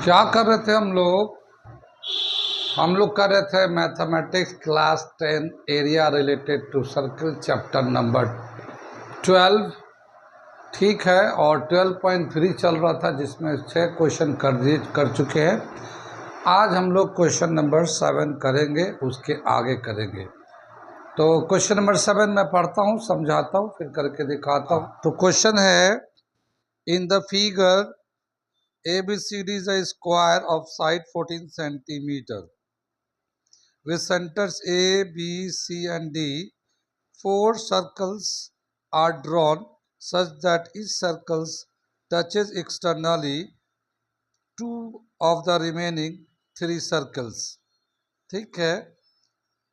क्या कर रहे थे हम लोग कर रहे थे mathematics class 10 area related to circle chapter number 12। ठीक है, और 12.3 चल रहा था जिसमें 6 क्वेश्चन कर चुके हैं। आज हम लोग क्वेश्चन नंबर 7 करेंगे, उसके आगे करेंगे। तो क्वेश्चन नंबर 7 मैं पढ़ता हूँ, समझाता हूँ, फिर करके दिखाता हूँ। तो क्वेश्चन है, in the figure ABCD is a square of side 14 centimeter with centers A, B, C and D. 4 circles are drawn such that each circle touches externally 2 of the remaining 3 circles. ठीक है,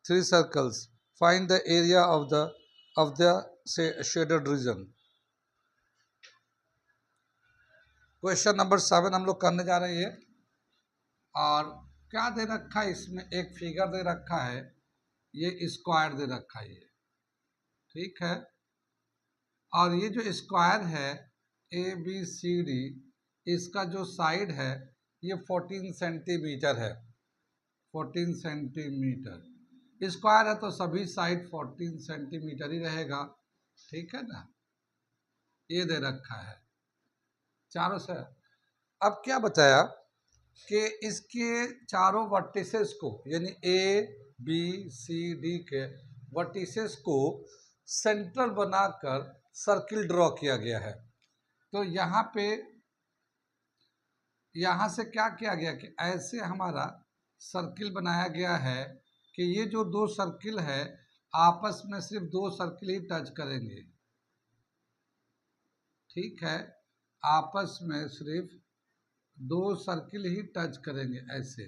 3 circles. Find the area of the shaded region. Question number 7 हम लोग करने जा रहे हैं। और क्या दे रखा है इसमें, एक फिगर दे रखा है, ये स्क्वायर दे रखा है, ये ठीक है। और ये जो स्क्वायर है ABCD, इसका जो साइड है ये 14 सेंटीमीटर है। 14 सेंटीमीटर स्क्वायर है तो सभी साइड 14 सेंटीमीटर ही रहेगा, ठीक है ना। ये दे रखा है चारों से। अब क्या बताया कि इसके चारों वर्टिसेस को, यानी ABCD के वर्टिसेस को सेंटर बनाकर सर्किल ड्रॉ किया गया है। तो यहाँ से क्या किया गया कि ऐसे हमारा सर्किल बनाया गया है कि ये जो 2 सर्किल है आपस में सिर्फ 2 सर्किल ही टच करेंगे, ठीक है। आपस में सिर्फ 2 सर्किल ही टच करेंगे ऐसे।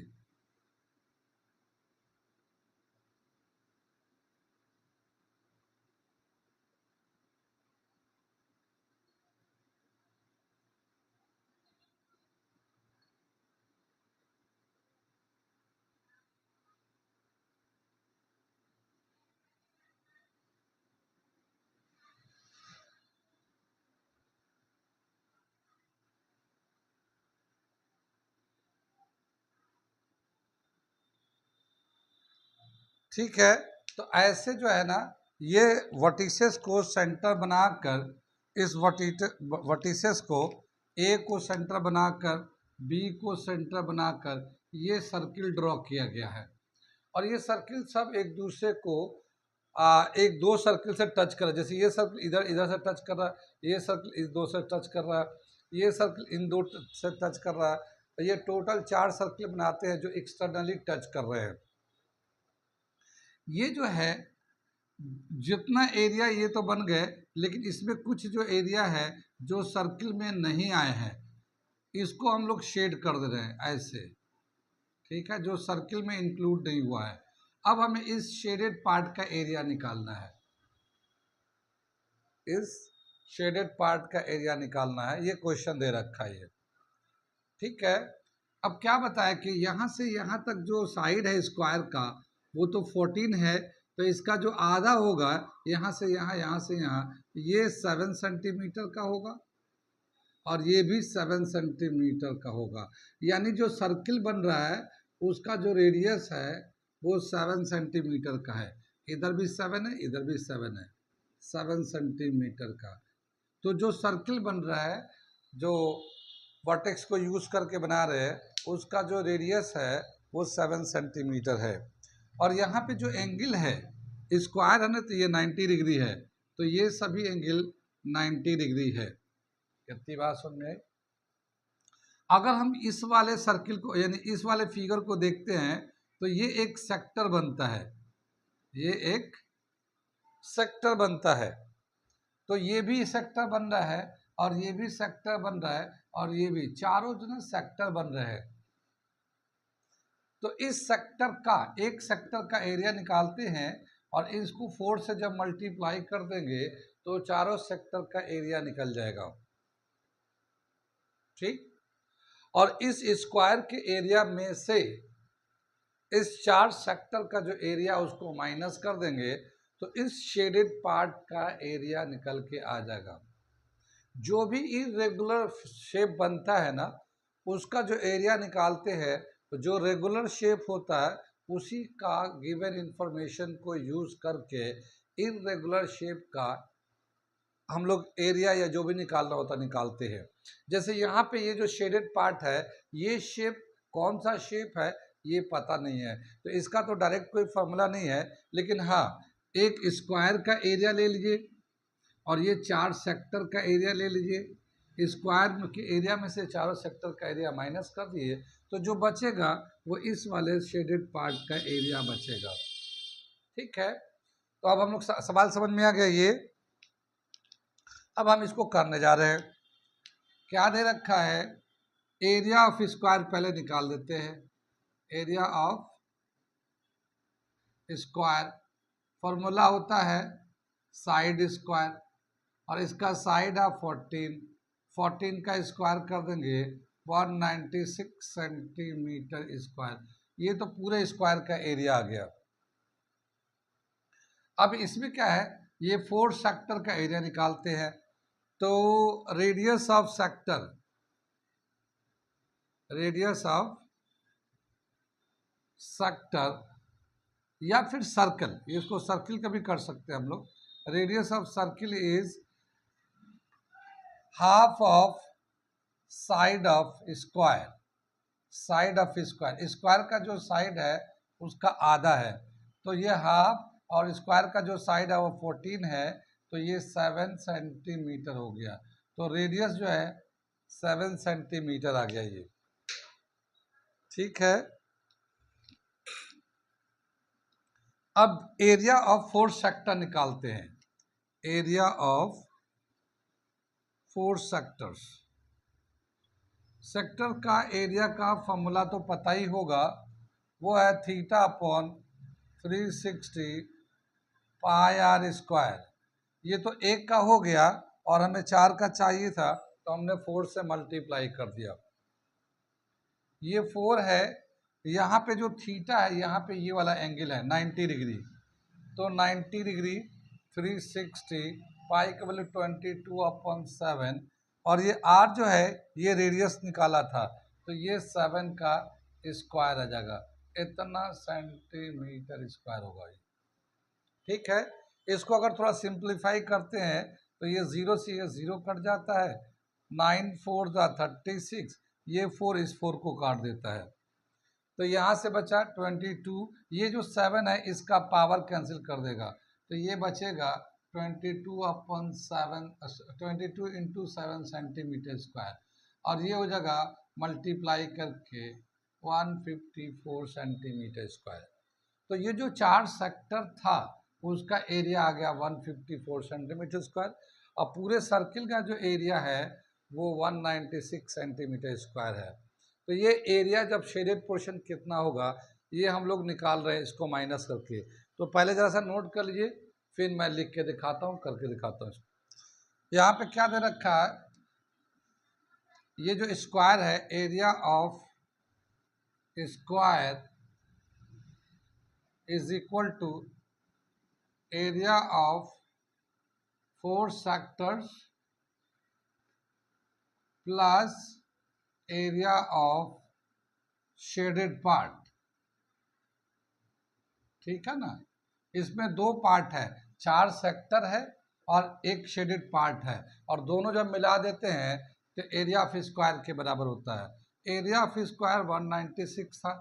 ठीक है, तो ऐसे जो है ना, ये वर्टिसेस को सेंटर बनाकर, इस वर्टिसेस को A को सेंटर बनाकर, B को सेंटर बनाकर ये सर्किल ड्रॉ किया गया है। और ये सर्किल सब एक दूसरे को एक 2 सर्किल से टच कर रहा है। जैसे ये सर्किल इधर इधर से टच कर रहा है, ये सर्किल इस 2 से टच कर रहा है, ये सर्किल इन 2 से टच कर रहा है। ये टोटल 4 सर्किल बनाते हैं जो एक्सटर्नली टच कर रहे हैं। ये जो है जितना एरिया ये तो बन गए, लेकिन इसमें कुछ जो एरिया है जो सर्किल में नहीं आए हैं, इसको हम लोग शेड कर दे रहे हैं ऐसे, ठीक है, जो सर्किल में इंक्लूड नहीं हुआ है। अब हमें इस शेडेड पार्ट का एरिया निकालना है, इस शेडेड पार्ट का एरिया निकालना है। ये क्वेश्चन दे रखा है ये, ठीक है। अब क्या बताया कि यहाँ से यहाँ तक जो साइड है स्क्वायर का वो तो 14 है, तो इसका जो आधा होगा यहाँ से यहाँ, यहाँ से यहाँ, ये 7 सेंटीमीटर का होगा और ये भी 7 सेंटीमीटर का होगा। यानी जो सर्किल बन रहा है उसका जो रेडियस है वो 7 सेंटीमीटर का है। इधर भी 7 है, इधर भी 7 है, 7 सेंटीमीटर का। तो जो सर्किल बन रहा है, जो वर्टेक्स को यूज करके बना रहे हैं, उसका जो रेडियस है वो 7 सेंटीमीटर है। और यहाँ पे जो एंगल है स्क्वायर है ना, तो ये 90 डिग्री है, तो ये सभी एंगल 90 डिग्री है। कितनी बात सुन में। अगर हम इस वाले सर्किल को, यानी इस वाले फिगर को देखते हैं, तो ये एक सेक्टर बनता है, ये एक सेक्टर बनता है। तो ये भी सेक्टर बन रहा है और ये भी सेक्टर बन रहा है और ये भी, चारों जो ना सेक्टर बन रहे हैं। तो इस सेक्टर का, एक सेक्टर का एरिया निकालते हैं और इसको 4 से जब मल्टीप्लाई कर देंगे तो चारों सेक्टर का एरिया निकल जाएगा, ठीक। और इस स्क्वायर के एरिया में से इस 4 सेक्टर का जो एरिया उसको माइनस कर देंगे तो इस शेडेड पार्ट का एरिया निकल के आ जाएगा। जो भी इरेगुलर शेप बनता है ना, उसका जो एरिया निकालते हैं, जो रेगुलर शेप होता है उसी का गिवन इंफॉर्मेशन को यूज करके इररेगुलर शेप का हम लोग एरिया या जो भी निकालना होता निकालते हैं। जैसे यहाँ पे ये जो शेडेड पार्ट है, ये शेप कौन सा शेप है ये पता नहीं है, तो इसका तो डायरेक्ट कोई फॉर्मूला नहीं है, लेकिन हाँ एक स्क्वायर का एरिया ले लीजिए और ये 4 सेक्टर का एरिया ले लीजिए। स्क्वायर के एरिया में से चारों सेक्टर का एरिया माइनस कर दिए तो जो बचेगा वो इस वाले शेडेड पार्ट का एरिया बचेगा। ठीक है, तो अब हम लोग सवाल समझ में आ गया ये। अब हम इसको करने जा रहे हैं। क्या दे रखा है, एरिया ऑफ स्क्वायर पहले निकाल देते हैं। एरिया ऑफ स्क्वायर फॉर्मूला होता है साइड स्क्वायर, और इसका साइड है 14 का स्क्वायर कर देंगे 196 सेंटीमीटर स्क्वायर। ये तो पूरे स्क्वायर का एरिया आ गया। अब इसमें क्या है, ये 4 सेक्टर का एरिया निकालते हैं। तो radius of sector, radius of sector या फिर सर्कल, इसको सर्किल का भी कर सकते हैं हम लोग। Radius of circle is half of side of square. Side of square, square का जो साइड है उसका आधा है, तो ये हाफ, और स्क्वायर का जो साइड है वो 14 है, तो ये 7 सेंटीमीटर हो गया। तो रेडियस जो है 7 सेंटीमीटर आ गया ये। ठीक है, अब एरिया ऑफ 4 सेक्टर निकालते हैं। एरिया ऑफ 4 सेक्टर्स, सेक्टर का एरिया का फॉर्मूला तो पता ही होगा, वो है theta upon 360 pi R square. ये तो एक का हो गया और हमें 4 का चाहिए था, तो हमने 4 से मल्टीप्लाई कर दिया। ये 4 है, यहाँ पे जो थीटा है, यहाँ पे ये वाला एंगल है 90 डिग्री, तो 90 डिग्री 360 पाई का वैल्यू 22/7, और ये आर जो है ये रेडियस निकाला था, तो ये 7 का स्क्वायर आ जाएगा, इतना सेंटीमीटर स्क्वायर होगा ये। ठीक है, इसको अगर थोड़ा सिंप्लीफाई करते हैं तो ये 0 से ये 0 कट जाता है, 9 4 36, ये 4 इस 4 को काट देता है, तो यहाँ से बचा 22। ये जो 7 है इसका पावर कैंसिल कर देगा, तो ये बचेगा 22/7, 22 इंटू 7 सेंटीमीटर स्क्वायर, और ये हो जाएगा मल्टीप्लाई करके 154 सेंटीमीटर स्क्वायर। तो ये जो 4 सेक्टर था उसका एरिया आ गया 154 सेंटीमीटर स्क्वायर, और पूरे सर्किल का जो एरिया है वो 196 सेंटीमीटर स्क्वायर है। तो ये एरिया जब शेडेड पोर्शन कितना होगा ये हम लोग निकाल रहे हैं, इसको माइनस करके। तो पहले जरा सा नोट कर लीजिए, फिर मैं लिख के दिखाता हूँ, करके दिखाता हूँ। यहाँ पे क्या दे रखा है, ये जो स्क्वायर है, area of square is equal to area of 4 sectors plus area of shaded part. ठीक है ना, इसमें 2 पार्ट है, 4 सेक्टर है और एक शेडेड पार्ट है, और दोनों जब मिला देते हैं तो एरिया ऑफ स्क्वायर के बराबर होता है। एरिया ऑफ स्क्वायर 196 था,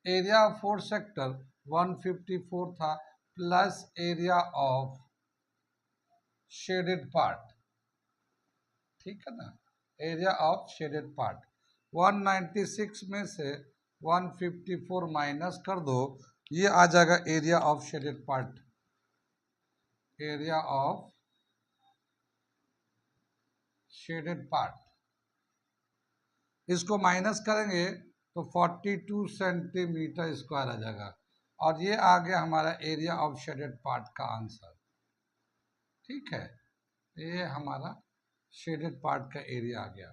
एरिया ऑफ 4 सेक्टर 154 था, plus area of shaded part. ठीक है ना, एरिया ऑफ शेडेड पार्ट 196 में से 154 माइनस कर दो, ये आ जाएगा area of shaded part. Area of shaded part, इसको माइनस करेंगे तो 42 सेंटीमीटर स्क्वायर आ जाएगा, और ये आ गया हमारा एरिया ऑफ शेडेड पार्ट का आंसर। ठीक है, ये हमारा शेडेड पार्ट का एरिया आ गया।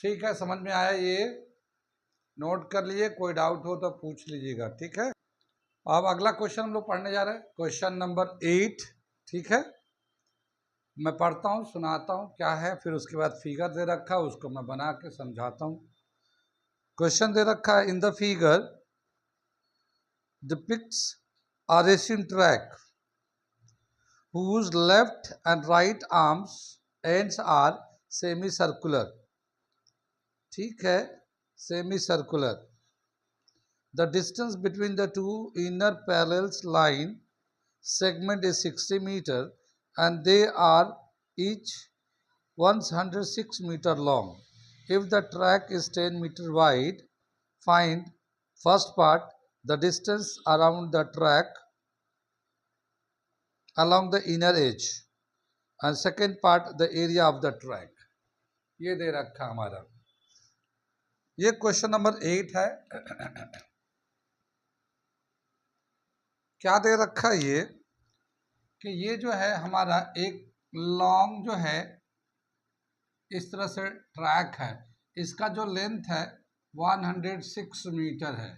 ठीक है, समझ में आया, ये नोट कर लिए, कोई डाउट हो तो पूछ लीजिएगा। ठीक है, अब अगला क्वेश्चन हम लोग पढ़ने जा रहे हैं, क्वेश्चन नंबर 8। ठीक है, मैं पढ़ता हूँ, सुनाता हूँ क्या है, फिर उसके बाद फिगर दे रखा है, उसको मैं बना के समझाता हूँ। क्वेश्चन दे रखा है, in the figure depicts a racing track whose left and right arms ends are semicircular. ठीक है, semicircular. The distance between the two inner parallel line segment is 60 meter and they are each 106 meter long. If the track is 10 meter wide, find first part the distance around the track along the inner edge and second part the area of the track. ये दे रखा हमारा, ये question number 8 है। क्या दे रखा है ये कि ये जो है हमारा एक लॉन्ग जो है इस तरह से ट्रैक है, इसका जो लेंथ है 106 मीटर है,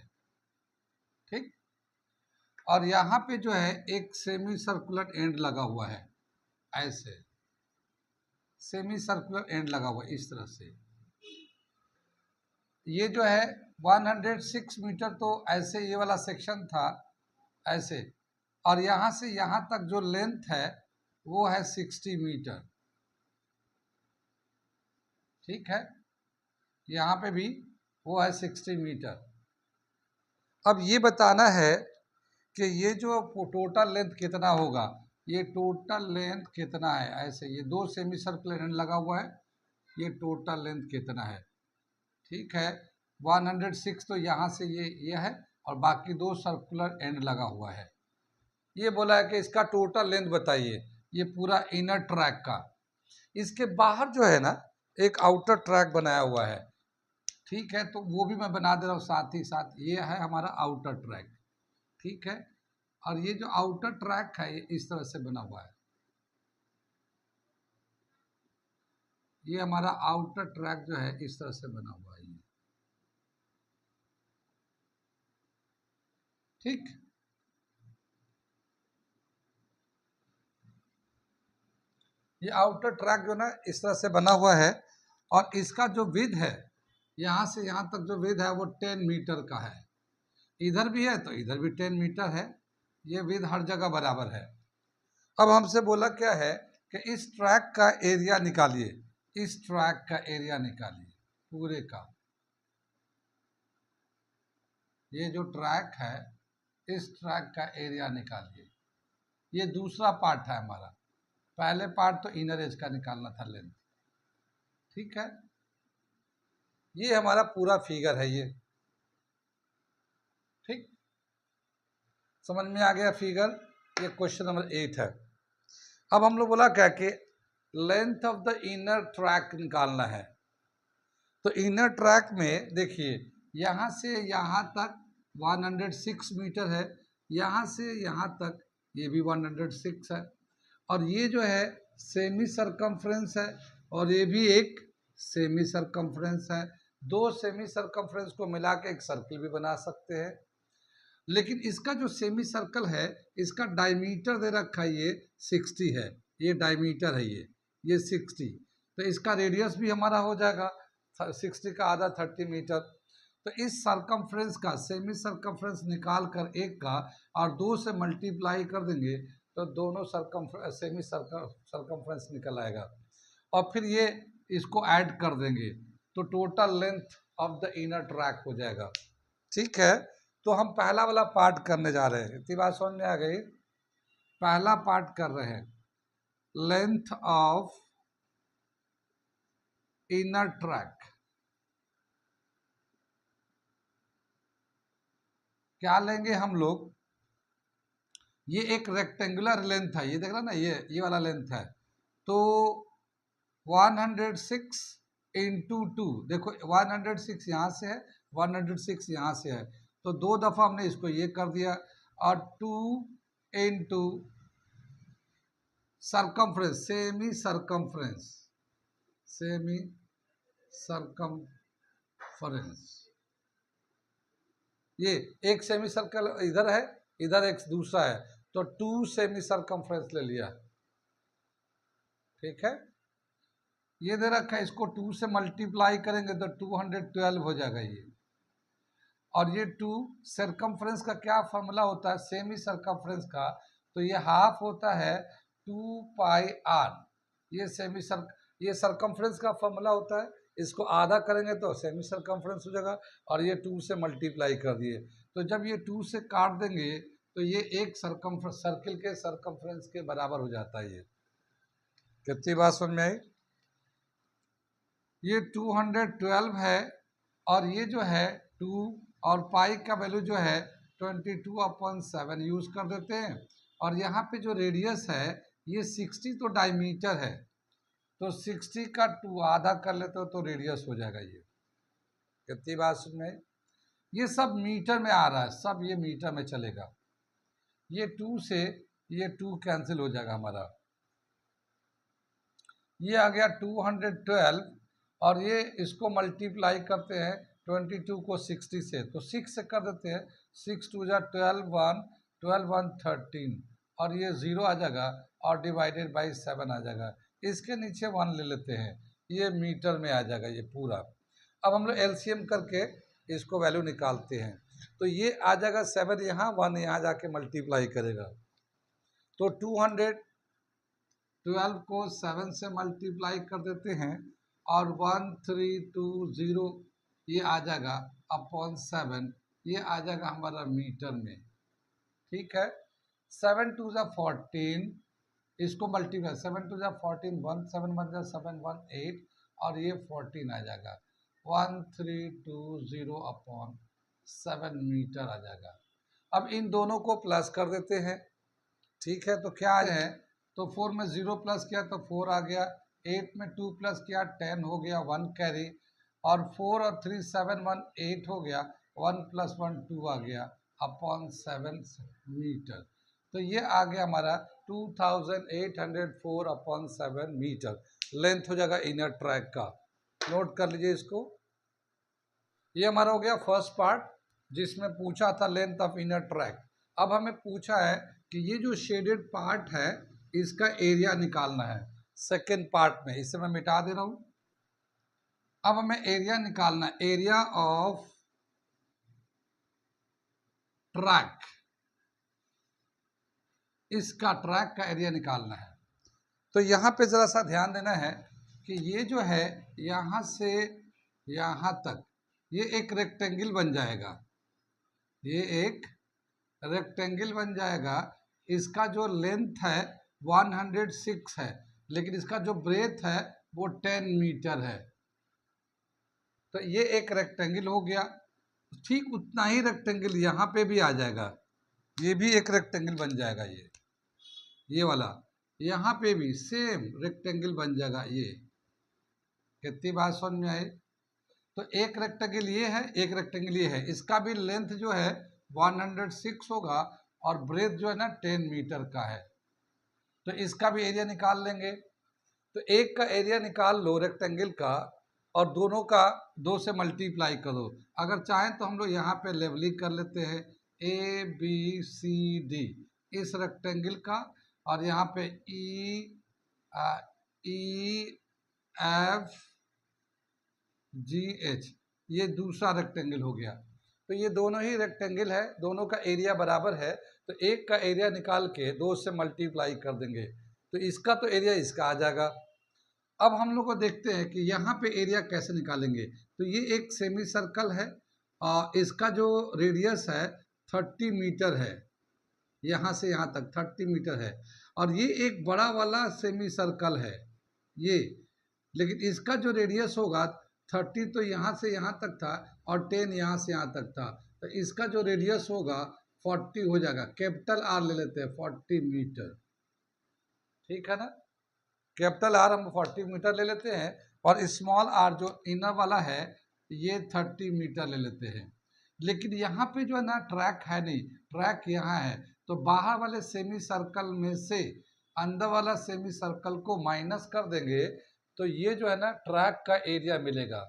ठीक। और यहाँ पे जो है एक सेमी सर्कुलर एंड लगा हुआ है, ऐसे सेमी सर्कुलर एंड लगा हुआ है इस तरह से। ये जो है 106 मीटर तो ऐसे ये वाला सेक्शन था ऐसे, और यहाँ से यहाँ तक जो लेंथ है वो है 60 मीटर, ठीक है। यहाँ पे भी वो है 60 मीटर। अब ये बताना है कि ये जो टोटल लेंथ कितना होगा, ये टोटल लेंथ कितना है, ऐसे ये दो सेमी सर्कुलर एंड लगा हुआ है, ये टोटल लेंथ कितना है, ठीक है। 106 तो यहाँ से ये है और बाकी दो सर्कुलर एंड लगा हुआ है। ये बोला है कि इसका टोटल लेंथ बताइए, ये पूरा इनर ट्रैक का। इसके बाहर जो है ना एक आउटर ट्रैक बनाया हुआ है, ठीक है, तो वो भी मैं बना दे रहा हूँ साथ ही साथ। ये है हमारा आउटर ट्रैक, ठीक है। और ये जो आउटर ट्रैक है ये इस तरह से बना हुआ है, ये हमारा आउटर ट्रैक जो है इस तरह से बना हुआ है ये, ठीक। ये आउटर ट्रैक जो ना इस तरह से बना हुआ है और इसका जो विड्थ है यहाँ से यहाँ तक जो विड्थ है वो 10 मीटर का है। इधर भी है तो इधर भी 10 मीटर है, ये विड्थ हर जगह बराबर है। अब हमसे बोला क्या है कि इस ट्रैक का एरिया निकालिए, इस ट्रैक का एरिया निकालिए पूरे का। ये जो ट्रैक है इस ट्रैक का एरिया निकालिए। ये दूसरा पार्ट है हमारा, पहले पार्ट तो इनर एज का निकालना था लेंथ, ठीक है। ये हमारा पूरा फिगर है ये, ठीक। समझ में आ गया फिगर। ये क्वेश्चन नंबर 8 है। अब हम लोग बोला क्या कि length of the inner track निकालना है। तो इनर ट्रैक में देखिए यहाँ से यहाँ तक 106 मीटर है, यहाँ से यहाँ तक ये भी 106 है, और ये जो है सेमी सरकमफ्रेंस है और ये भी एक सेमी सरकमफ्रेंस है। दो सेमी सरकमफ्रेंस को मिला के एक सर्किल भी बना सकते हैं। लेकिन इसका जो सेमी सर्कल है इसका डायमीटर दे रखा है ये 60 है, ये डायमीटर है ये 60। तो इसका रेडियस भी हमारा हो जाएगा 60 का आधा 30 मीटर। तो इस सरकमफ्रेंस का सेमी सरकमफ्रेंस निकाल कर एक का और दो से मल्टीप्लाई कर देंगे तो दोनों सेमी सरकमफ्रेंस निकल आएगा, और फिर ये इसको ऐड कर देंगे तो total length of the inner track हो जाएगा, ठीक है। तो हम पहला वाला पार्ट करने जा रहे हैं, इतनी बात समझ में आ गई। पहला पार्ट कर रहे हैं, लेंथ ऑफ इनर ट्रैक। क्या लेंगे हम लोग, ये एक रेक्टेंगुलर लेंथ है, ये देख रहा ना, ये वाला लेंथ है। तो 106 इंटू 2, देखो 106 यहाँ से है, 106 यहाँ से है, तो दो दफ़ा हमने इसको ये कर दिया, और 2 into circumference, semi circumference, semi circumference. ये एक सेमी सर्कल इधर है, इधर एक दूसरा है, तो 2 सेमी सरकमफ्रेंस ले लिया, ठीक है, ये दे रखा है, इसको 2 से मल्टीप्लाई करेंगे तो 212 हो जाएगा ये। और ये 2 सरकमफ्रेंस का क्या फॉर्मूला होता है सेमी सरकमफ्रेंस का, तो ये हाफ होता है 2 पाई आर। ये ये सरकमफ्रेंस का फॉर्मूला होता है, इसको आधा करेंगे तो सेमी सरकमफ्रेंस हो जाएगा। और ये 2 से मल्टीप्लाई कर दिए, तो जब ये 2 से काट देंगे तो ये एक सर्किल के सरकमफ्रेंस के बराबर हो जाता है। ये कितनी बात समझ में आई? ये 212 है, और ये जो है 2 और पाई का वैल्यू जो है 22/7 यूज कर देते हैं। और यहाँ पे जो रेडियस है ये 60 तो डायमीटर है, तो 60 का 2 आधा कर लेते हो तो रेडियस हो जाएगा। ये कितनी बात सुन, ये सब मीटर में आ रहा है, सब ये मीटर में चलेगा। ये 2 से ये 2 कैंसिल हो जाएगा हमारा, ये आ गया 212। और ये इसको मल्टीप्लाई करते हैं 22 को 60 से, तो 6 से कर देते हैं, 6 2 जा 12 1 13, और ये 0 आ जाएगा और डिवाइडेड बाई 7 आ जाएगा। इसके नीचे 1 ले लेते हैं, ये मीटर में आ जाएगा ये पूरा। अब हम लोग एलसीएम करके इसको वैल्यू निकालते हैं, तो ये आ जाएगा 7 यहाँ 1 यहाँ जाके मल्टीप्लाई करेगा, तो 212 को 7 से मल्टीप्लाई कर देते हैं और 1320 ये आ जाएगा अपॉन 7, ये आ जाएगा हमारा मीटर में। ठीक है, 7 2 जा 14, इसको मल्टीप्लाई 7 2 जा 14, 1 7 1 जा 7 1 8, और ये 14 आ जाएगा 1320 अपॉन 7 मीटर आ जाएगा। अब इन दोनों को प्लस कर देते हैं। ठीक है, तो क्या है, तो 4 में 0 प्लस किया तो 4 आ गया, 8 में 2 प्लस किया 10 हो गया, 1 कैरी, और 4 और 3 7 1 8 हो गया, 1 प्लस 1 2 आ गया अपॉन 7 मीटर। तो ये आ गया हमारा 2804 अपॉन 7 मीटर लेंथ हो जाएगा इनर ट्रैक का। नोट कर लीजिए इसको। ये हमारा हो गया फर्स्ट पार्ट जिसमें पूछा था लेंथ ऑफ इनर ट्रैक। अब हमें पूछा है कि ये जो शेडेड पार्ट है इसका एरिया निकालना है सेकेंड पार्ट में, इसे मैं मिटा दे रहा हूं। अब हमें एरिया निकालना है, एरिया ऑफ ट्रैक, इसका ट्रैक का एरिया निकालना है। तो यहां पे जरा सा ध्यान देना है कि ये जो है यहां से यहां तक ये एक रेक्टेंगल बन जाएगा, ये एक रेक्टेंगल बन जाएगा। इसका जो लेंथ है 106 है, लेकिन इसका जो ब्रेथ है वो 10 मीटर है। तो ये एक रेक्टेंगल हो गया। ठीक उतना ही रेक्टेंगल यहाँ पे भी आ जाएगा, ये भी एक रेक्टेंगल बन जाएगा। ये वाला यहाँ पे भी सेम रेक्टेंगल बन जाएगा। ये कितनी बात समझ में आई? तो एक रेक्टेंगल ये है, एक रेक्टेंगल ये है, इसका भी लेंथ जो है 106 होगा और ब्रेथ जो है ना 10 मीटर का है। तो इसका भी एरिया निकाल लेंगे। तो एक का एरिया निकाल लो रेक्टेंगल का और दोनों का 2 से मल्टीप्लाई करो। अगर चाहें तो हम लोग यहाँ पे लेवलिंग कर लेते हैं ABCD इस रेक्टेंगल का, और यहाँ पे EFGH ये दूसरा रेक्टेंगल हो गया। तो ये दोनों ही रेक्टेंगल है, दोनों का एरिया बराबर है, तो एक का एरिया निकाल के 2 से मल्टीप्लाई कर देंगे तो इसका तो एरिया इसका आ जाएगा। अब हम लोग को देखते हैं कि यहाँ पे एरिया कैसे निकालेंगे। तो ये एक सेमी सर्कल है, इसका जो रेडियस है 30 मीटर है, यहाँ से यहाँ तक 30 मीटर है। और ये एक बड़ा वाला सेमी सर्कल है ये, लेकिन इसका जो रेडियस होगा 30 तो यहाँ से यहाँ तक था और 10 यहाँ से यहाँ तक था, तो इसका जो रेडियस होगा 40 हो जाएगा। कैपिटल आर ले लेते हैं 40 मीटर, ठीक है ना। कैपिटल आर हम 40 मीटर ले लेते हैं और स्मॉल आर जो इनर वाला है ये 30 मीटर ले लेते हैं। लेकिन यहाँ पे जो है ना ट्रैक है नहीं, ट्रैक यहाँ है, तो बाहर वाले सेमी सर्कल में से अंदर वाला सेमी सर्कल को माइनस कर देंगे तो ये जो है ना ट्रैक का एरिया मिलेगा।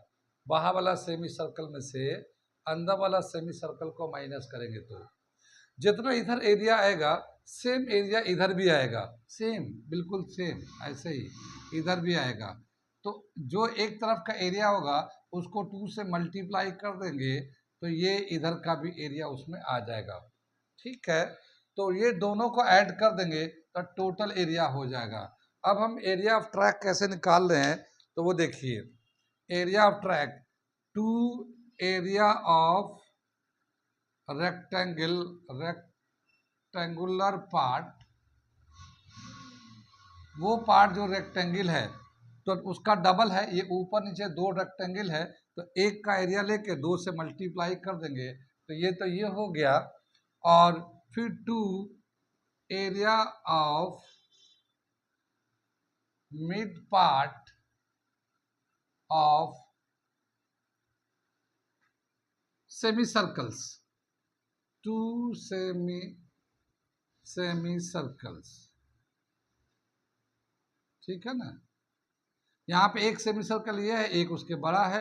बाहर वाला सेमी सर्कल में से अंदर वाला सेमी सर्कल को माइनस करेंगे तो जितना इधर एरिया आएगा सेम एरिया इधर भी आएगा, सेम बिल्कुल सेम ऐसे ही इधर भी आएगा। तो जो एक तरफ का एरिया होगा उसको 2 से मल्टीप्लाई कर देंगे तो ये इधर का भी एरिया उसमें आ जाएगा। ठीक है, तो ये दोनों को ऐड कर देंगे तो टोटल एरिया हो जाएगा। अब हम एरिया ऑफ ट्रैक कैसे निकाल रहे हैं तो वो देखिए, area of track two area of rectangular part, वो पार्ट जो रेक्टेंगल है तो उसका डबल है, ये ऊपर नीचे दो रेक्टेंगल है तो एक का एरिया लेके 2 से मल्टीप्लाई कर देंगे तो ये हो गया। और फिर two area of mid part of semicircles, two semicircles, ठीक है ना। यहाँ पे एक सेमी सर्कल ये है, एक उसके बड़ा है,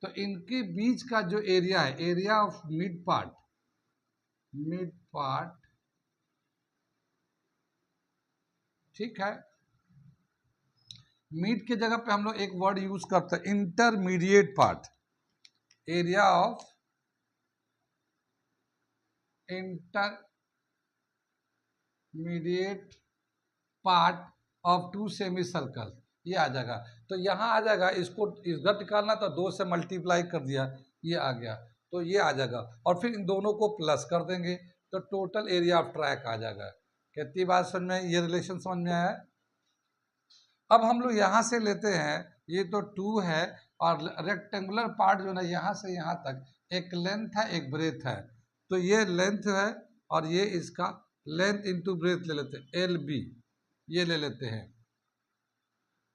तो इनके बीच का जो एरिया है, एरिया ऑफ मिड पार्ट, ठीक है। मिड के जगह पे हम लोग एक वर्ड यूज करते हैं intermediate part, area of intermediate part of two semicircle, ये आ जाएगा। तो यहाँ आ जाएगा, इसको इधर निकालना तो 2 से मल्टीप्लाई कर दिया, ये आ गया तो ये आ जाएगा। और फिर इन दोनों को प्लस कर देंगे तो टोटल एरिया ऑफ ट्रैक आ जाएगा। कितनी बात समझ में, ये रिलेशन समझ में आया। अब हम लोग यहाँ से लेते हैं, ये तो 2 है और रेक्टेंगुलर पार्ट जो ना यहाँ से यहाँ तक एक लेंथ है एक ब्रेथ है, तो ये लेंथ है और ये इसका लेंथ इंटू ब्रेथ ले लेते हैं, एल बी ये ले लेते हैं।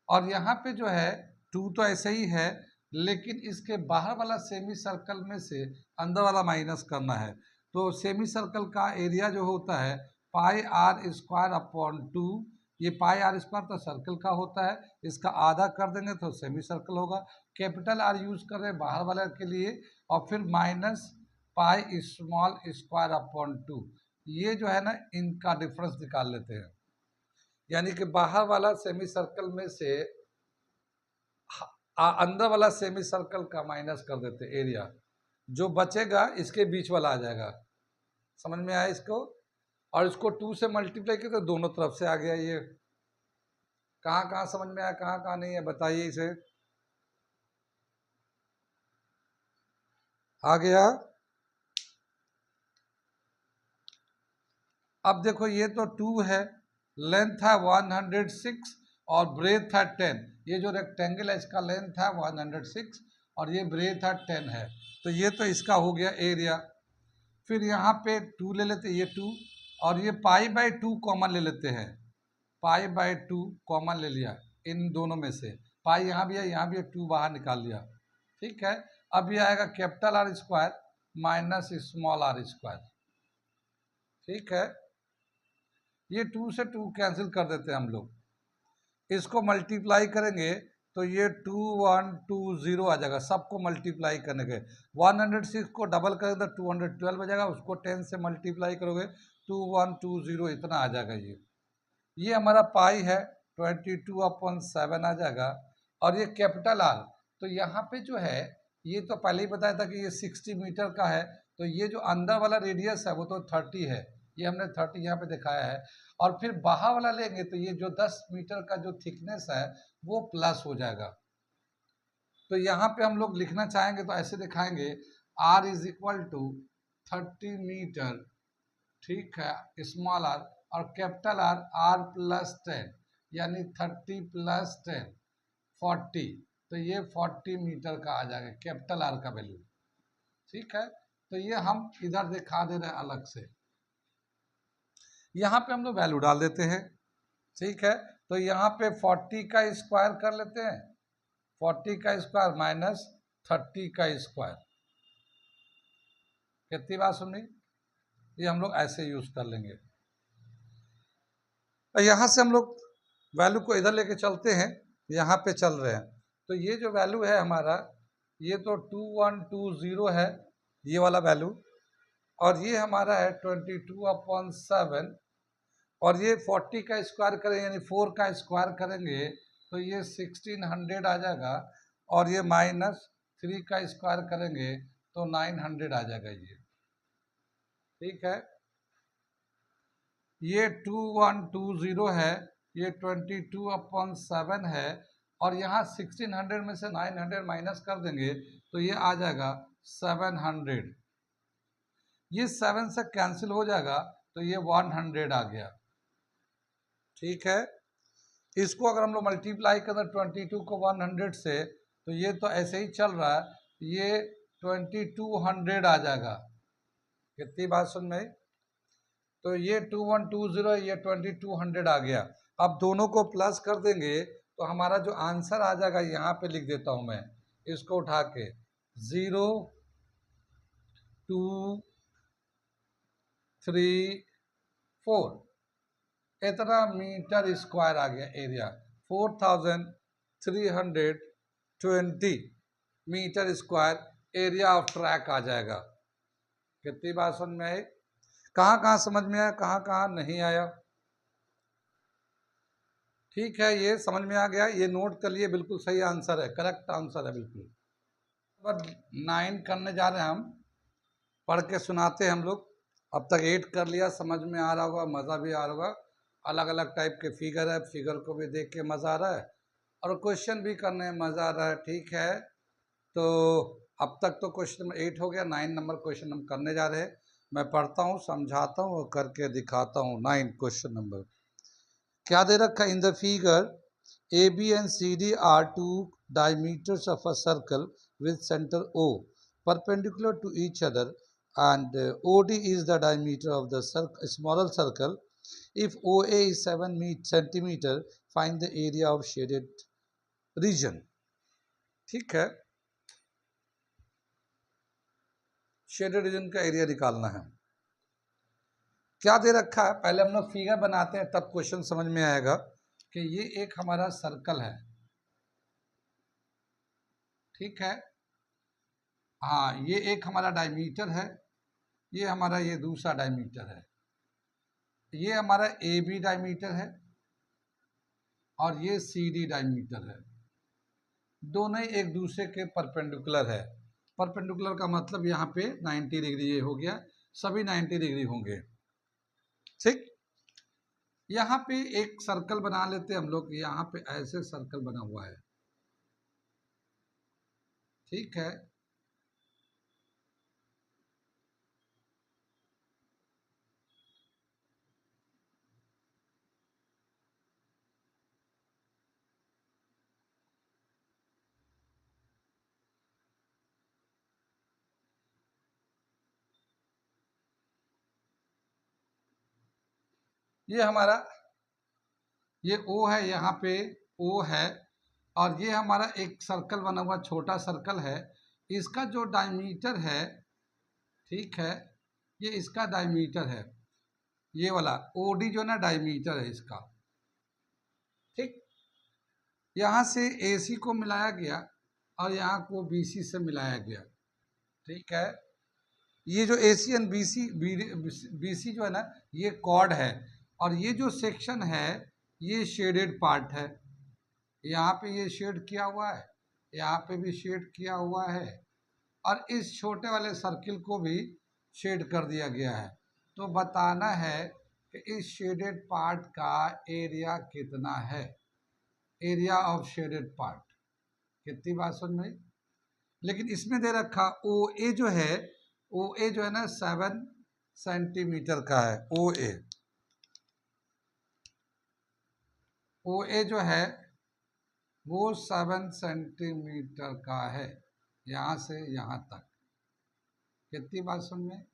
और यहाँ पे जो है 2 तो ऐसे ही है, लेकिन इसके बाहर वाला सेमी सर्कल में से अंदर वाला माइनस करना है। तो सेमी सर्कल का एरिया जो होता है पाई आर स्क्वायर अपॉन 2, ये पाई आर स्क्वायर तो सर्कल का होता है, इसका आधा कर देंगे तो सेमी सर्कल होगा। कैपिटल आर यूज कर रहे हैं बाहर वाले के लिए, और फिर minus pi small square upon 2, ये जो है ना इनका डिफरेंस निकाल लेते हैं। यानी कि बाहर वाला सेमी सर्कल में से अंदर वाला सेमी सर्कल का माइनस कर देते एरिया, जो बचेगा इसके बीच वाला आ जाएगा। समझ में आया इसको। और इसको 2 से मल्टीप्लाई किया तो दोनों तरफ से आ गया। ये कहाँ कहाँ समझ में आया, कहाँ कहाँ नहीं है, बताइए इसे। आ गया। अब देखो ये तो 2 है, लेंथ है 106 और ब्रेथ है 10। ये जो रेक्टेंगल है इसका लेंथ है 106 और ये ब्रेथ है 10 है, तो ये तो इसका हो गया एरिया। फिर यहाँ पे 2 ले लेते हैं, ये 2 और ये पाई बाय 2 कॉमन ले लेते हैं, पाई बाय 2 कॉमन ले लिया इन दोनों में से, पाई यहाँ भी है यहाँ भी है, 2 बाहर निकाल लिया। ठीक है, अब ये आएगा capital R square minus small R square. ठीक है, ये 2 से 2 कैंसिल कर देते हैं हम लोग, इसको मल्टीप्लाई करेंगे तो ये 2120 आ जाएगा। सबको मल्टीप्लाई करने के 106 को डबल करेंगे तो 212 आ जाएगा, उसको 10 से मल्टीप्लाई करोगे 2120 इतना आ जाएगा। ये हमारा पाई है 22/7 आ जाएगा। और ये कैपिटल आर, तो यहाँ पे जो है ये तो पहले ही बताया था कि ये 60 मीटर का है, तो ये जो अंदर वाला रेडियस है वो तो 30 है, ये हमने 30 यहाँ पे दिखाया है। और फिर बाहर वाला लेंगे तो ये जो 10 मीटर का जो थिकनेस है वो प्लस हो जाएगा। तो यहाँ पे हम लोग लिखना चाहेंगे तो ऐसे दिखाएंगे, R is equal to 30 metre, ठीक है, स्मॉल आर, और कैपिटल आर R प्लस 10, यानी 30 प्लस 10 40, तो ये 40 मीटर का आ जाएगा कैपिटल आर का वैल्यू। ठीक है, तो ये हम इधर दिखा दे रहे हैं अलग से, यहाँ पे हम लोग वैल्यू डाल देते हैं। ठीक है, तो यहाँ पे 40 का स्क्वायर कर लेते हैं, 40 का स्क्वायर माइनस 30 का स्क्वायर, कितनी बात सुनी, ये हम लोग ऐसे यूज कर लेंगे। यहाँ से हम लोग वैल्यू को इधर लेके चलते हैं, यहाँ पे चल रहे हैं, तो ये जो वैल्यू है हमारा ये तो 2120 है, ये वाला वैल्यू, और ये हमारा है 22/7, और ये 40 का स्क्वायर करेंगे यानी 4 का स्क्वायर करेंगे तो ये 1600 आ जाएगा, और ये -3 का स्क्वायर करेंगे तो 900 आ जाएगा ये। ठीक है, ये 2120 है, ये 22/7 है, और यहाँ 1600 में से 900 माइनस कर देंगे तो ये आ जाएगा 700। ये 7 से कैंसिल हो जाएगा तो ये 100 आ गया। ठीक है, इसको अगर हम लोग मल्टीप्लाई करें 22 को 100 से तो ये तो ऐसे ही चल रहा है, ये 2200 आ जाएगा। कितनी बात सुन में, तो ये 2120, ये 2200 आ गया। अब दोनों को प्लस कर देंगे तो हमारा जो आंसर आ जाएगा, यहाँ पे लिख देता हूं मैं इसको उठा के, 0 2 3 4, इतना मीटर स्क्वायर आ गया area, 4320 meter square area of track आ जाएगा। कितनी बात समझ में आई, कहाँ कहाँ समझ में आया, कहाँ कहाँ नहीं आया। ठीक है, ये समझ में आ गया, ये नोट कर लिए, बिल्कुल सही आंसर है, करेक्ट आंसर है बिल्कुल। नंबर 9 करने जा रहे हैं हम, पढ़ के सुनाते हैं हम लोग। अब तक 8 कर लिया, समझ में आ रहा होगा, मज़ा भी आ रहा होगा। अलग अलग टाइप के फिगर है, फिगर को भी देख के मज़ा आ रहा है और क्वेश्चन भी करने में मज़ा आ रहा है। ठीक है, तो अब तक तो क्वेश्चन नंबर 8 हो गया, 9 नंबर क्वेश्चन हम करने जा रहे हैं। मैं पढ़ता हूँ, समझाता हूँ और करके दिखाता हूँ। 9 क्वेश्चन नंबर क्या दे रखा है, in the figure A B and C D are two diameters of a circle with centre O perpendicular to each other, and OD is the diameter of the smaller circle. If OA is 7 centimeter, find the area of shaded region. ठीक है, shaded region का area निकालना है। क्या दे रखा है, पहले हम लोग फिगर बनाते हैं तब क्वेश्चन समझ में आएगा कि ये एक हमारा सर्कल है। ठीक है, हाँ, ये एक हमारा डायमीटर है, ये हमारा ये दूसरा डायमीटर है, ये हमारा ए बी डायमीटर है और ये सी डी डायमीटर है। दोनों एक दूसरे के परपेंडिकुलर है। परपेंडिकुलर का मतलब यहाँ पे 90 डिग्री ये हो गया, सभी 90 डिग्री होंगे। ठीक, यहाँ पे एक सर्कल बना लेते हम लोग, यहाँ पे ऐसे सर्कल बना हुआ है। ठीक है, ये हमारा ये O है, यहाँ पे O है, और ये हमारा एक सर्कल बना हुआ, छोटा सर्कल है। इसका जो डायमीटर है, ठीक है, ये इसका डायमीटर है, ये वाला OD जो ना डायमीटर है इसका। ठीक, यहाँ से AC को मिलाया गया और यहाँ को BC से मिलाया गया। ठीक है, ये जो AC एंड BC जो है ना, ये कॉर्ड है, और ये जो सेक्शन है ये शेडेड पार्ट है। यहाँ पे ये शेड किया हुआ है, यहाँ पे भी शेड किया हुआ है, और इस छोटे वाले सर्किल को भी शेड कर दिया गया है। तो बताना है कि इस शेडेड पार्ट का एरिया कितना है, एरिया ऑफ शेडेड पार्ट। कितनी बात सुन में, लेकिन इसमें दे रखा OA जो है, OA जो है ना 7 सेंटीमीटर का है। OA जो है वो 7 सेंटीमीटर का है, यहाँ से यहाँ तक। कितनी बात सुन में,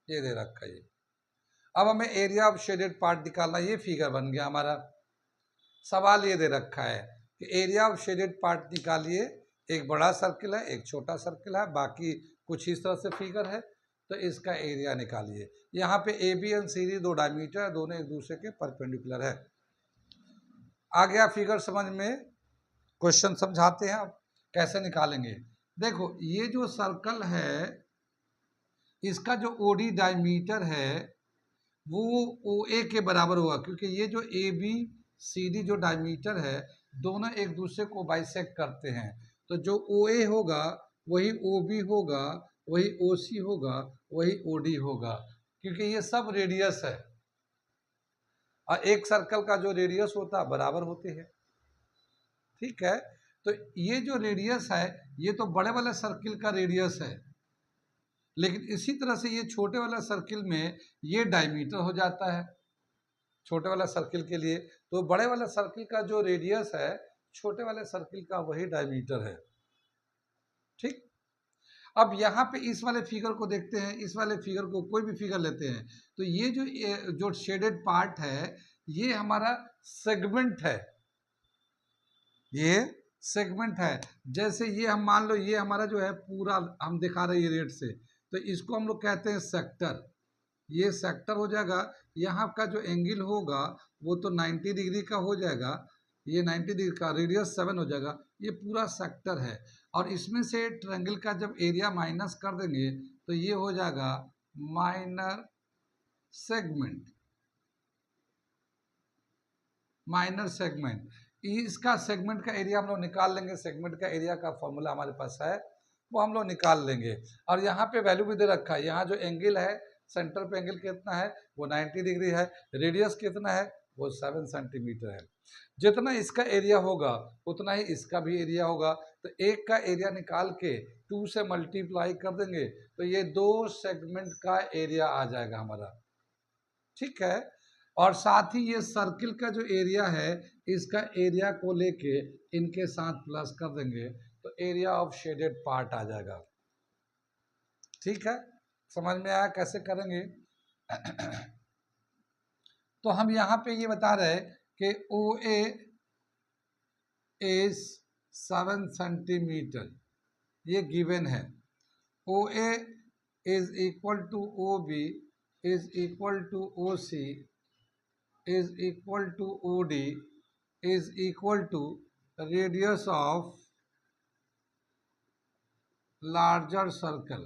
ये दे रखा है। अब हमें एरिया ऑफ शेडेड पार्ट निकालना, ये फिगर बन गया हमारा। सवाल ये दे रखा है कि एरिया ऑफ शेडेड पार्ट निकालिए, एक बड़ा सर्किल है, एक छोटा सर्किल है, बाकी कुछ इस तरह से फिगर है, तो इसका एरिया निकालिए। यहाँ पे A B and C D दो डायमीटर है, दोनों एक दूसरे के परपेंडिकुलर है। आ गया फिगर समझ में, क्वेश्चन समझाते हैं अब कैसे निकालेंगे। देखो, ये जो सर्कल है इसका जो ओडी डायमीटर है वो ओ ए के बराबर होगा, क्योंकि ये जो ए बी सी डी जो डायमीटर है दोनों एक दूसरे को बाइसेक्ट करते हैं। तो जो ओ ए होगा वही ओ बी होगा, वही ओ सी होगा, वही ओ डी होगा, क्योंकि ये सब रेडियस है और एक सर्कल का जो रेडियस होता है बराबर होते हैं। ठीक है, तो ये जो रेडियस है ये तो बड़े वाले सर्किल का रेडियस है, लेकिन इसी तरह से ये छोटे वाला सर्किल में ये डायमीटर हो जाता है छोटे वाला सर्किल के लिए। तो बड़े वाले सर्किल का जो रेडियस है छोटे वाले सर्किल का वही डायमीटर है। ठीक, अब यहाँ पे इस वाले फिगर को देखते हैं, इस वाले फिगर को कोई भी फिगर लेते हैं तो ये जो शेडेड पार्ट है ये हमारा सेगमेंट है, ये सेगमेंट है। जैसे ये हम मान लो ये हमारा जो है पूरा हम दिखा रहे हैं रेट से, तो इसको हम लोग कहते हैं सेक्टर। ये सेक्टर हो जाएगा, यहाँ का जो एंगल होगा वो तो 90 डिग्री का हो जाएगा, ये 90 डिग्री का रेडियस 7 हो जाएगा, ये पूरा सेक्टर है। और इसमें से ट्रायंगल का जब एरिया माइनस कर देंगे तो ये हो जाएगा माइनर सेगमेंट, माइनर सेगमेंट। इसका सेगमेंट का एरिया हम लोग निकाल लेंगे, सेगमेंट का एरिया का फॉर्मूला हमारे पास है वो हम लोग निकाल लेंगे। और यहाँ पे वैल्यू भी दे रखा है, यहाँ जो एंगल है सेंटर पे एंगल कितना है वो 90 डिग्री है, रेडियस कितना है वो 7 सेंटीमीटर है। जितना इसका एरिया होगा उतना ही इसका भी एरिया होगा, तो एक का एरिया निकाल के 2 से मल्टीप्लाई कर देंगे तो ये दो सेगमेंट का एरिया आ जाएगा हमारा। ठीक है, और साथ ही ये सर्किल का जो एरिया है इसका एरिया को लेके इनके साथ प्लस कर देंगे तो एरिया ऑफ शेडेड पार्ट आ जाएगा। ठीक है, समझ में आया कैसे करेंगे? तो हम यहाँ पे ये बता रहे कि ओ ए इज 7 सेंटीमीटर, ये गिवन है। O A is equal to O B is equal to O C is equal to OD is equal to radius of larger circle।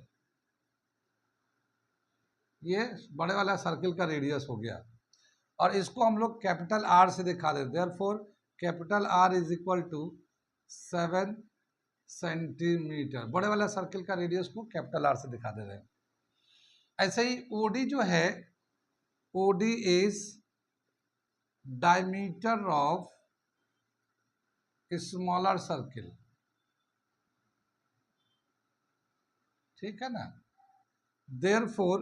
ये बड़े वाला सर्किल का रेडियस हो गया और इसको हम लोग कैपिटल आर से दिखा देते हैं। Therefore capital R is equal to 7 centimetre, बड़े वाला सर्किल का रेडियस को कैपिटल आर से दिखा दे रहे हैं। ऐसे ही ओडी जो है, OD is diameter of smaller circle. ठीक है ना, therefore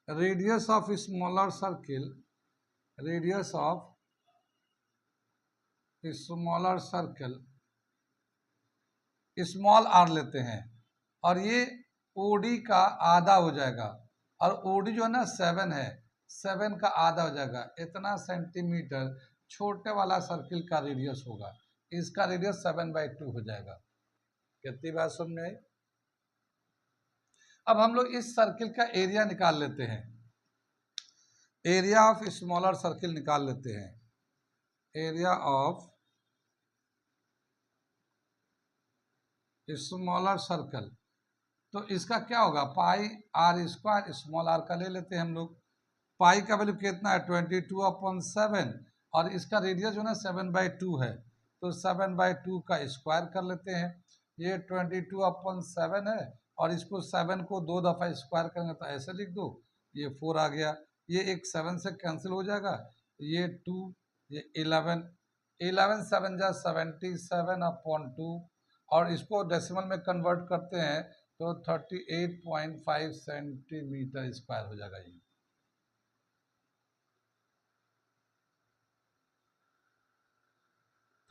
radius of smaller circle, radius of smaller circle, small R लेते हैं और ये ओडी का आधा हो जाएगा और ओडी जो है ना 7 है, 7 का आधा हो जाएगा, इतना सेंटीमीटर छोटे वाला सर्किल का रेडियस होगा, इसका रेडियस 7/2 हो जाएगा। कितनी बात समझ में आई? अब हम लोग इस सर्किल का एरिया निकाल लेते हैं, एरिया ऑफ स्मॉलर सर्किल निकाल लेते हैं। एरिया ऑफ स्मॉलर सर्कल, तो इसका क्या होगा पाई आर स्क्वायर, स्मॉल आर का ले लेते हैं हम लोग। पाई का वैल्यू कितना है 22/7 और इसका रेडियस जो है 7/2 है, तो 7/2 का स्क्वायर कर लेते हैं। ये 22/7 है और इसको 7 को 2 दफ़ा स्क्वायर करेंगे तो ऐसे लिख दो, ये 4 आ गया, ये एक 7 से कैंसिल हो जाएगा, ये 2, ये 11, 11 7 जा 77/2 और इसको डेसिमल में कन्वर्ट करते हैं तो 38.5 सेंटीमीटर स्क्वायर हो जाएगा। ये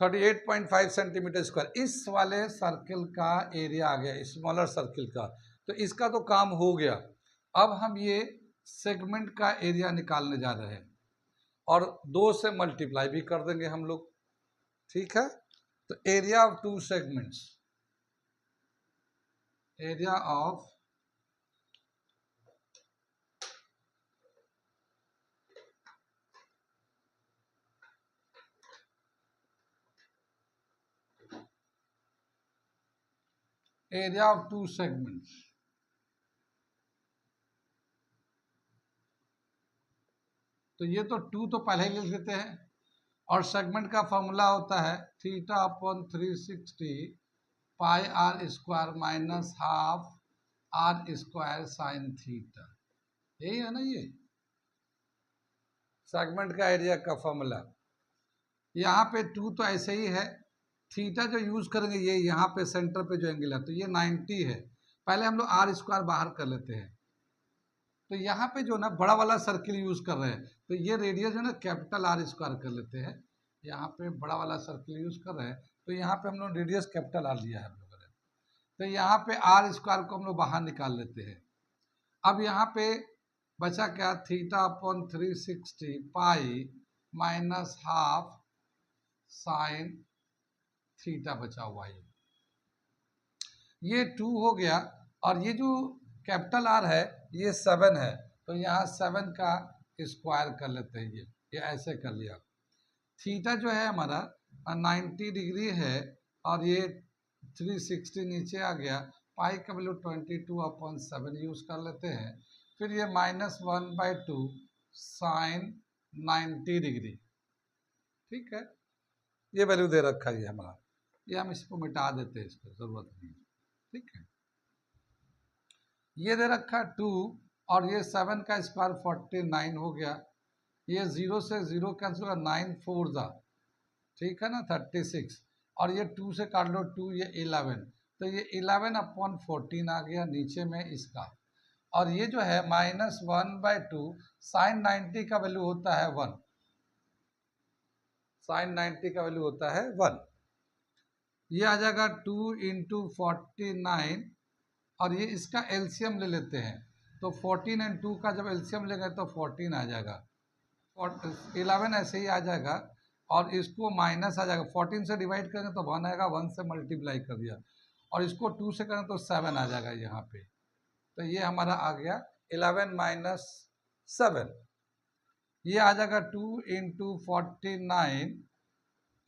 38.5 सेंटीमीटर स्क्वायर इस वाले सर्किल का एरिया आ गया, स्मॉलर सर्किल का। तो इसका तो काम हो गया। अब हम ये सेगमेंट का एरिया निकालने जा रहे हैं और 2 से मल्टीप्लाई भी कर देंगे हम लोग। ठीक है, तो area of 2 segments, area of area of 2 segments तो ये तो 2 तो पहले ही लिख देते हैं, और सेगमेंट का फॉर्मूला होता है theta upon 360 pi R square minus half R square sine theta. यही है ना ये सेगमेंट का एरिया का फॉर्मूला। यहाँ पे 2 तो ऐसे ही है, थीटा जो यूज करेंगे ये यहाँ पे सेंटर पे जो एंगल है तो ये 90 है। पहले हम लोग आर स्क्वायर बाहर कर लेते हैं, तो यहाँ पे जो ना बड़ा वाला सर्किल यूज कर रहे हैं तो ये रेडियस जो ना कैपिटल आर स्क्वायर कर लेते हैं। यहाँ पे बड़ा वाला सर्किल यूज कर रहे हैं तो यहाँ पे हम लोग रेडियस कैपिटल आर लिया है हम लोगों ने, तो यहाँ पे आर स्क्वायर को हम लोग बाहर निकाल लेते हैं। अब यहाँ पे बचा क्या, theta upon 360 pi minus half sine theta बचा हुआ है, ये 2 हो गया। और ये जो कैपिटल आर है ये 7 है, तो यहाँ 7 का स्क्वायर कर लेते हैं। ये ऐसे कर लिया। थीटा जो है हमारा 90 डिग्री है और ये 360 नीचे आ गया, पाई का वैल्यू 22/7 यूज कर लेते हैं। फिर ये -1/2 साइन 90 डिग्री, ठीक है, ये वैल्यू दे रखा है ये हमारा। ये हम इसको मिटा देते हैं, इसको जरूरत नहीं, ठीक है। ये दे रखा 2 और ये 7 का स्क्वायर 49 हो गया। ये 0 से 0 कैंसिल होगा, 9 4 जा, ठीक है ना, 36। और ये 2 से काट लो 2, ये 11, तो ये 11/14 आ गया नीचे में इसका। और ये जो है -1/2 साइन 90 का वैल्यू होता है 1, साइन 90 का वैल्यू होता है 1। ये आ जाएगा 2 × 49 और ये इसका एलसीएम ले लेते हैं, तो 14 और 2 का जब एलसीएम लेंगे तो 14 आ जाएगा, 11 ऐसे ही आ जाएगा। और इसको माइनस आ जाएगा, 14 से डिवाइड करेंगे तो 1 आएगा, 1 से मल्टीप्लाई कर दिया, और इसको 2 से करें तो 7 आ जाएगा यहाँ पे। तो ये हमारा आ गया 11 - 7। ये आ जाएगा 2 × 49,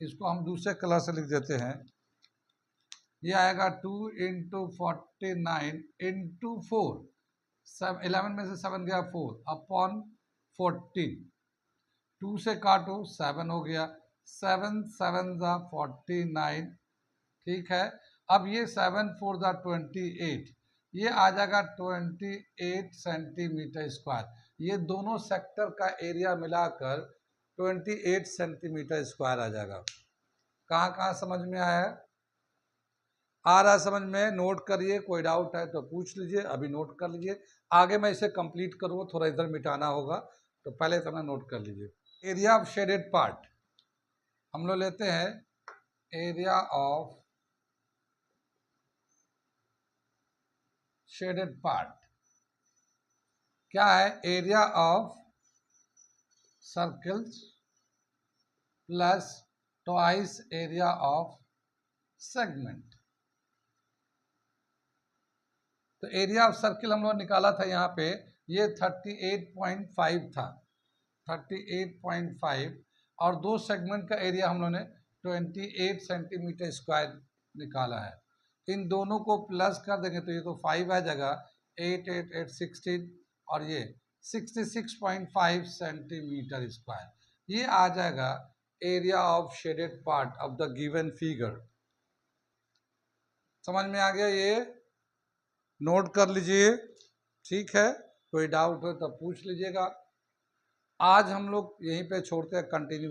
इसको हम दूसरे कलर से लिख देते हैं। ये आएगा 2 × 49 × 4, 11 में से 7 गया 4 अपॉन 14, 2 से काटो 7 हो गया, 7 7 × 49, ठीक है। अब ये 7 4 × 28, ये आ जाएगा 28 सेंटीमीटर स्क्वायर। ये दोनों सेक्टर का एरिया मिलाकर 28 सेंटीमीटर स्क्वायर आ जाएगा। कहाँ कहाँ समझ में आया? आ रहा समझ में? नोट करिए, कोई डाउट है तो पूछ लीजिए, अभी नोट कर लीजिए। आगे मैं इसे कंप्लीट करूँगा, थोड़ा इधर मिटाना होगा, तो पहले इतना नोट कर लीजिए। एरिया ऑफ शेडेड पार्ट हम लोग लेते हैं, एरिया ऑफ शेडेड पार्ट क्या है? Area of circles plus twice area of segment. तो एरिया ऑफ सर्किल हम लोग निकाला था यहाँ पे, ये 38.5 था, 38.5, और दो सेगमेंट का एरिया हम लोग ने 28 सेंटीमीटर स्क्वायर निकाला है। इन दोनों को प्लस कर देंगे तो ये तो 5 आ जाएगा, 8 8 8 16, और ये 66.5 सेंटीमीटर स्क्वायर। ये आ जाएगा area of shaded part of the given figure. समझ में आ गया? ये नोट कर लीजिए, ठीक है। कोई डाउट हो तो पूछ लीजिएगा। आज हम लोग यहीं पे छोड़ते हैं, कंटिन्यू